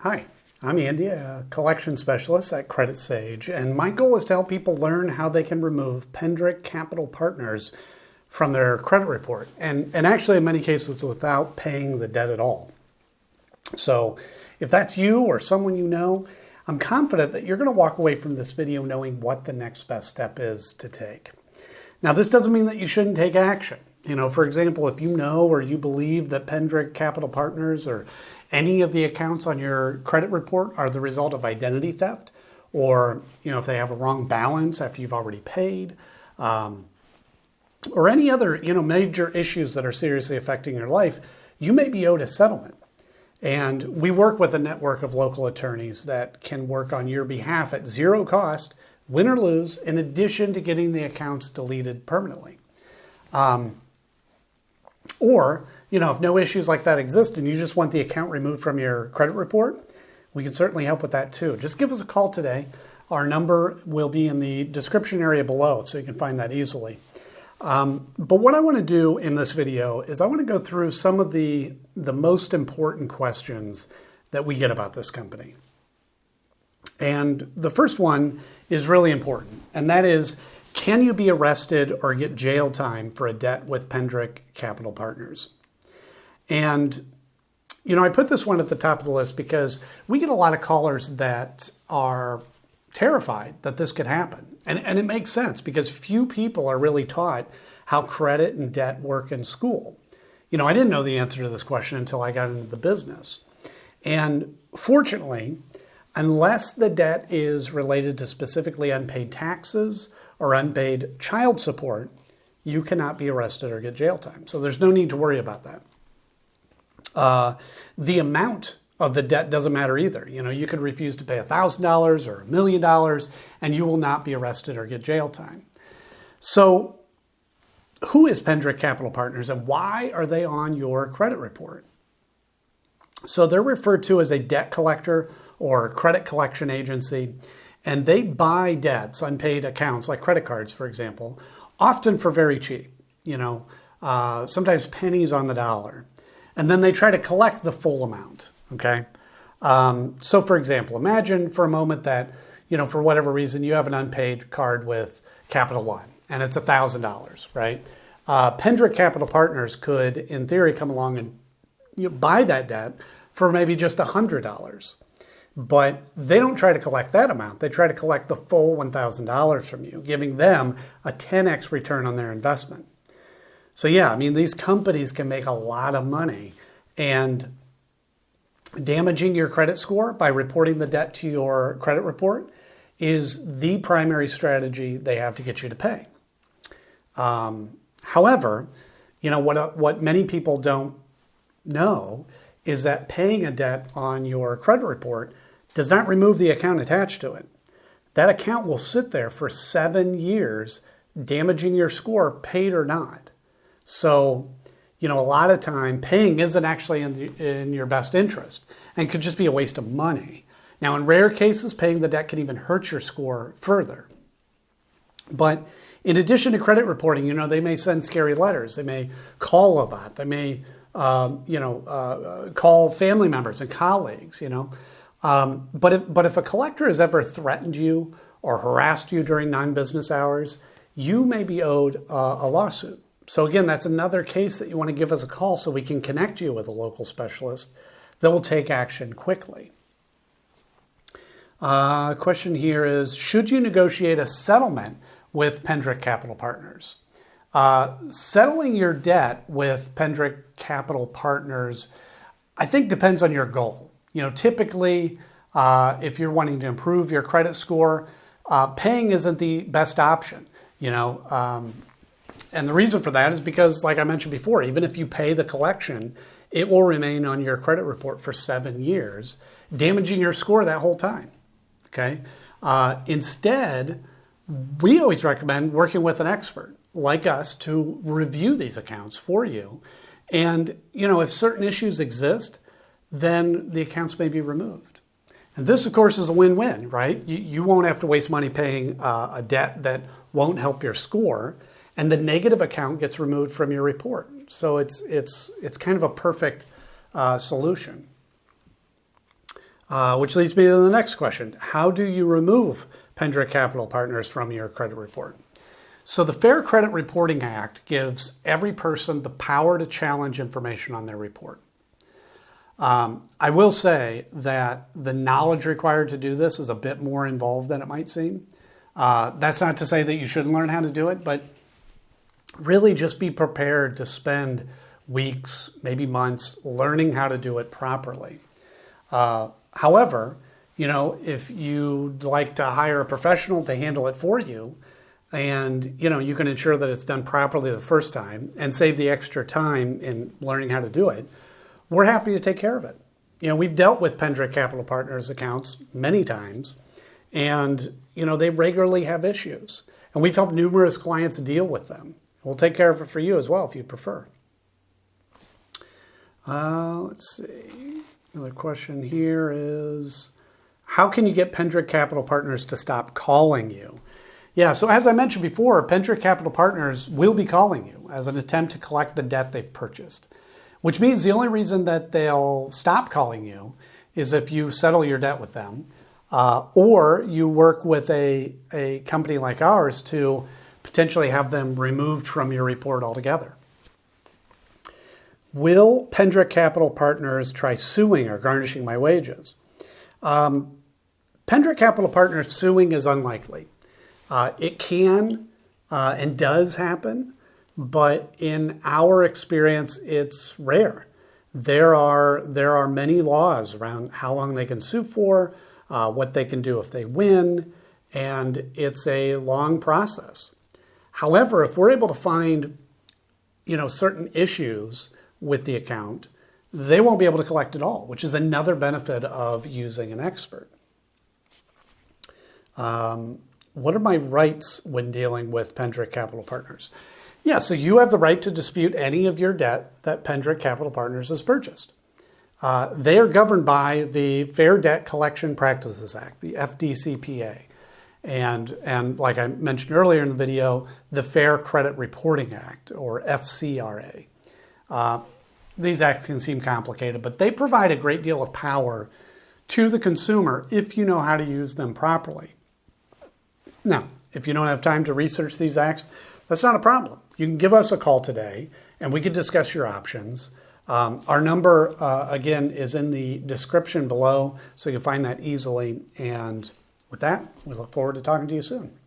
Hi, I'm Andy, a collection specialist at Credit Sage, and my goal is to help people learn how they can remove Pendrick Capital Partners from their credit report, and actually in many cases without paying the debt at all. So if that's you or someone you know, I'm confident that you're going to walk away from this video knowing what the next best step is to take. Now, this doesn't mean that you shouldn't take action. For example, if you know or you believe that Pendrick Capital Partners or any of the accounts on your credit report are the result of identity theft, or if they have a wrong balance after you've already paid, or any other major issues that are seriously affecting your life, you may be owed a settlement. And we work with a network of local attorneys that can work on your behalf at zero cost, win or lose, in addition to getting the accounts deleted permanently. Or, if no issues like that exist and you just want the account removed from your credit report, we can certainly help with that too. Just give us a call today. Our number will be in the description area below, so you can find that easily. But what I want to do in this video is I want to go through some of the most important questions that we get about this company. And the first one is really important, and that is, can you be arrested or get jail time for a debt with Pendrick Capital Partners? And, I put this one at the top of the list because we get a lot of callers that are terrified that this could happen. And it makes sense because few people are really taught how credit and debt work in school. I didn't know the answer to this question until I got into the business. And fortunately, unless the debt is related to specifically unpaid taxes or unpaid child support, you cannot be arrested or get jail time. So there's no need to worry about that. The amount of the debt doesn't matter either. You could refuse to pay $1,000 or $1 million and you will not be arrested or get jail time. So who is Pendrick Capital Partners and why are they on your credit report? So they're referred to as a debt collector or credit collection agency, and they buy debts, unpaid accounts like credit cards, for example, often for very cheap, sometimes pennies on the dollar. And then they try to collect the full amount, okay? So for example, imagine for a moment that, for whatever reason, you have an unpaid card with Capital One, and it's $1,000, right? Pendrick Capital Partners could, in theory, come along and buy that debt for maybe just $100. But they don't try to collect that amount. They try to collect the full $1,000 from you, giving them a 10x return on their investment. So yeah, these companies can make a lot of money, and damaging your credit score by reporting the debt to your credit report is the primary strategy they have to get you to pay. However, what many people don't know is that paying a debt on your credit report does not remove the account attached to it. That account will sit there for 7 years, damaging your score, paid or not. So, a lot of time paying isn't actually in your best interest and could just be a waste of money. Now, in rare cases, paying the debt can even hurt your score further. But in addition to credit reporting, they may send scary letters. They may call a lot. They may, call family members and colleagues, But if a collector has ever threatened you or harassed you during non-business hours, you may be owed a lawsuit. So again, that's another case that you want to give us a call so we can connect you with a local specialist that will take action quickly. Question here is, should you negotiate a settlement with Pendrick Capital Partners? Settling your debt with Pendrick Capital Partners, I think, depends on your goal. Typically, if you're wanting to improve your credit score, paying isn't the best option. And the reason for that is because, like I mentioned before, even if you pay the collection, it will remain on your credit report for 7 years, damaging your score that whole time. Okay. Instead, we always recommend working with an expert like us to review these accounts for you. And, if certain issues exist, then the accounts may be removed. And this, of course, is a win-win, right? You won't have to waste money paying a debt that won't help your score, and the negative account gets removed from your report. So it's kind of a perfect solution. Which leads me to the next question. How do you remove Pendrick Capital Partners from your credit report? So the Fair Credit Reporting Act gives every person the power to challenge information on their report. I will say that the knowledge required to do this is a bit more involved than it might seem. That's not to say that you shouldn't learn how to do it, but really just be prepared to spend weeks, maybe months, learning how to do it properly. However, if you'd like to hire a professional to handle it for you, and you can ensure that it's done properly the first time and save the extra time in learning how to do it, we're happy to take care of it. We've dealt with Pendrick Capital Partners accounts many times, and they regularly have issues. And we've helped numerous clients deal with them. We'll take care of it for you as well if you prefer. Let's see. Another question here is, how can you get Pendrick Capital Partners to stop calling you? Yeah, so as I mentioned before, Pendrick Capital Partners will be calling you as an attempt to collect the debt they've purchased, which means the only reason that they'll stop calling you is if you settle your debt with them, or you work with a company like ours to potentially have them removed from your report altogether. Will Pendrick Capital Partners try suing or garnishing my wages? Pendrick Capital Partners suing is unlikely. It can and does happen, but in our experience, it's rare. There are many laws around how long they can sue for, what they can do if they win, and it's a long process. However, if we're able to find, certain issues with the account, they won't be able to collect it all, which is another benefit of using an expert. What are my rights when dealing with Pendrick Capital Partners? Yeah, so you have the right to dispute any of your debt that Pendrick Capital Partners has purchased. They are governed by the Fair Debt Collection Practices Act, the FDCPA, and like I mentioned earlier in the video, the Fair Credit Reporting Act, or FCRA. These acts can seem complicated, but they provide a great deal of power to the consumer if you know how to use them properly. Now, if you don't have time to research these acts, that's not a problem. You can give us a call today, and we can discuss your options. Our number, again, is in the description below, so you can find that easily. And with that, we look forward to talking to you soon.